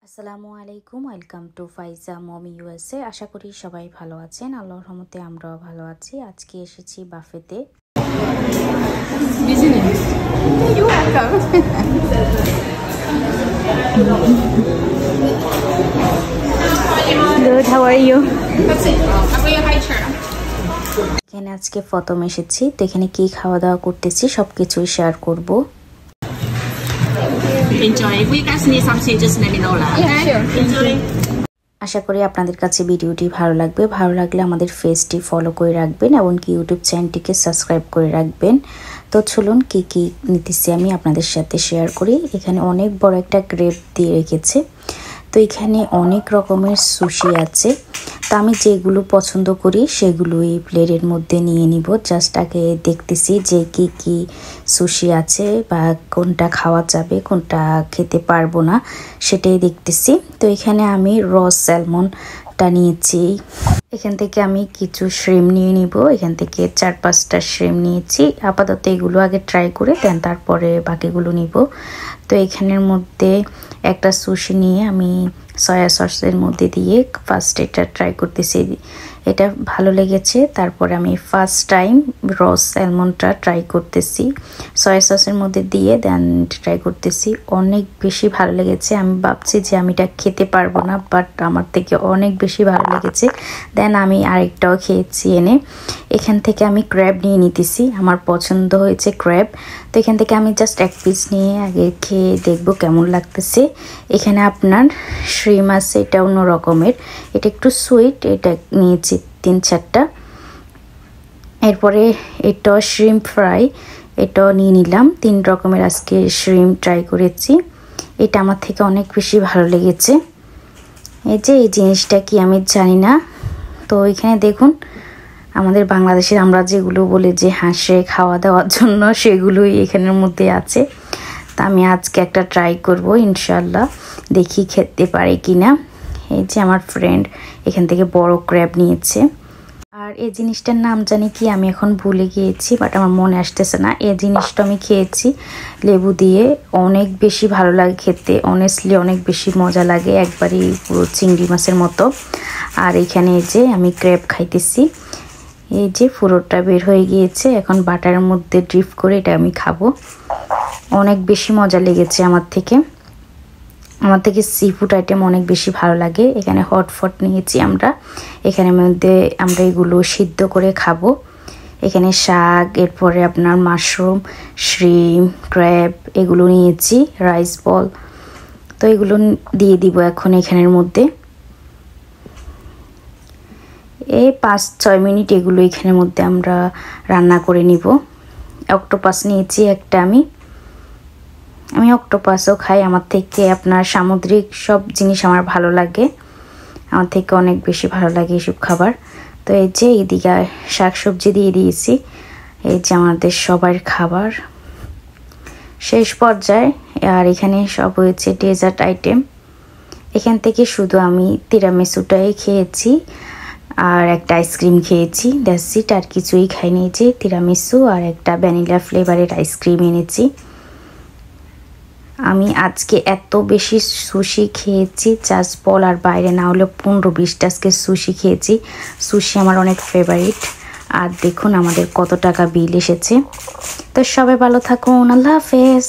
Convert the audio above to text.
আসসালামু আলাইকুম, welcome to Faiza mummy USA. আশা করি সবাই ভালো আছেন। আল্লাহর রহমতে আমরাও ভালো আছি। আজকে এসেছি বাফেতে। Good, how are you? এখানে আজকে প্রথম এসেছি, তো এখানে কি খাওয়া দাওয়া করতেছি সব কিছুই শেয়ার করব। Enjoy. If you guys need something, just let me know. Yeah, sure. Enjoy. আশা করি আপনাদের কাছে ভিডিওটি ভালো লাগবে। ভালো লাগলে আমাদের পেজটি ফলো করে রাখবেন এবং কি ইউটিউব চ্যানেলটিকে সাবস্ক্রাইব করে রাখবেন। তো চলুন কি কি নিতেছি আমি আপনাদের সাথে শেয়ার করি। এখানে অনেক বড় একটা গ্রেপ দিয়ে রেখেছে। তো এখানে অনেক রকমের সুশি আছে। তো আমি যেগুলো পছন্দ করি সেগুলো এই প্লেটের মধ্যে নিয়ে নিব। জাস্ট আগে দেখতেছি যে কি কি সুশি আছে বা কোনটা খাওয়া যাবে কোনটা খেতে পারবো না সেটাই দেখতেছি। তো এখানে আমি স্যালমনটা নিয়েছি। এখান থেকে আমি কিছু শ্রিম নিয়ে নিব। এখান থেকে 4-5টা শ্রিম নিয়েছি। আপাতত এগুলো আগে ট্রাই করে দেন তারপরে বাকিগুলো নিব। তো এখানের মধ্যে একটা সুশি নিয়ে আমি সয়া সসের মধ্যে দিয়ে ফার্স্ট এটা ট্রাই করতেছি। এটা ভালো লেগেছে। তারপরে আমি ফার্স্ট টাইম স্যালমনটা ট্রাই করতেছি সয়া সসের মধ্যে দিয়ে, দেন ট্রাই করতেছি। অনেক বেশি ভালো লেগেছে। আমি ভাবছি যে আমি এটা খেতে পারবো না, বাট আমার থেকে অনেক বেশি ভালো লেগেছে। দেন আমি আরেকটাও খেয়েছি এনে। এখান থেকে আমি ক্র্যাব নিয়ে নিতেছি। আমার পছন্দ হয়েছে ক্র্যাব। তো এখান থেকে আমি জাস্ট এক পিস নিয়ে আগে খেয়ে দেখবো কেমন লাগতেছে। এখানে আপনার শ্রিম আছে, এটা অন্য রকমের, এটা একটু সুইট। এটা নিয়েছি 3-4টা। এরপরে এটা শ্রিম ফ্রাই, এটাও নিয়ে নিলাম। 3 রকমের আজকে শ্রিম ট্রাই করেছি। এটা আমার থেকে অনেক বেশি ভালো লেগেছে। এই যে এই জিনিসটা কি আমি জানি না। তো এখানে দেখুন আমাদের বাংলাদেশের আমরা যেগুলো বলে যে হাঁসে খাওয়া দাওয়ার জন্য, সেগুলোই এখানের মধ্যে আছে। তা আমি আজকে একটা ট্রাই করব ইনশাল্লাহ, দেখি খেতে পারি কিনা। এই যে আমার ফ্রেন্ড এখান থেকে বড় ক্র্যাব নিয়েছে। আর এই জিনিসটার নাম জানি কি আমি এখন ভুলে গিয়েছি, বাট আমার মনে আসতেছে না। এই জিনিসটা আমি খেয়েছি লেবু দিয়ে, অনেক বেশি ভালো লাগে খেতে। অনেস্টলি অনেক বেশি মজা লাগে, একবারই পুরো চিংড়ি মাছের মতো। আর এখানে এই যে আমি ক্র্যাব খাইতেছি। এই যে পুরোটা বের হয়ে গিয়েছে, এখন বাটারের মধ্যে ড্রিপ করে এটা আমি খাবো। অনেক বেশি মজা লেগেছে আমার থেকে সি ফুড আইটেম অনেক বেশি ভালো লাগে। এখানে হটফট নিয়েছি আমরা। এখানের মধ্যে আমরা এগুলো সিদ্ধ করে খাবো। এখানে শাক, এরপরে আপনার মাশরুম, শ্রিম, ক্র্যাব এগুলো নিয়েছি, রাইস বল। তো এগুলো দিয়ে দিব এখন এখানের মধ্যে। এই 5-6 মিনিট এগুলো এখানের মধ্যে আমরা রান্না করে নিব। অক্টোপাস নিয়েছি একটা আমি অক্টোপাসও খাই। আমার থেকে আপনার সামুদ্রিক সব জিনিস আমার ভালো লাগে, আমার থেকে অনেক বেশি ভালো লাগে এসব খাবার। তো এই যে এদিকে শাকসবজি দিয়ে দিয়েছি। এই যে আমাদের সবার খাবার শেষ পর্যায়ে। আর এখানে সব হয়েছে ডেজার্ট আইটেম। এখান থেকে শুধু আমি তিরামিসুটাই খেয়েছি আর একটা আইসক্রিম খেয়েছি, দ্যাটস ইট। আর কিছুই খাইনি। যে তিরামিসু আর একটা ভ্যানিলা ফ্লেভারের আইসক্রিম এনেছি। আমি আজকে এত বেশি সুশি খেয়েছি, জাস্ট বলার বাইরে। না হলে 15-20টা আজকে সুশি খেয়েছি। সুশি আমার অনেক ফেভারিট। আর দেখুন আমাদের কত টাকা বিল এসেছে। তো সবাই ভালো থাকুন, আল্লাহ হাফেজ।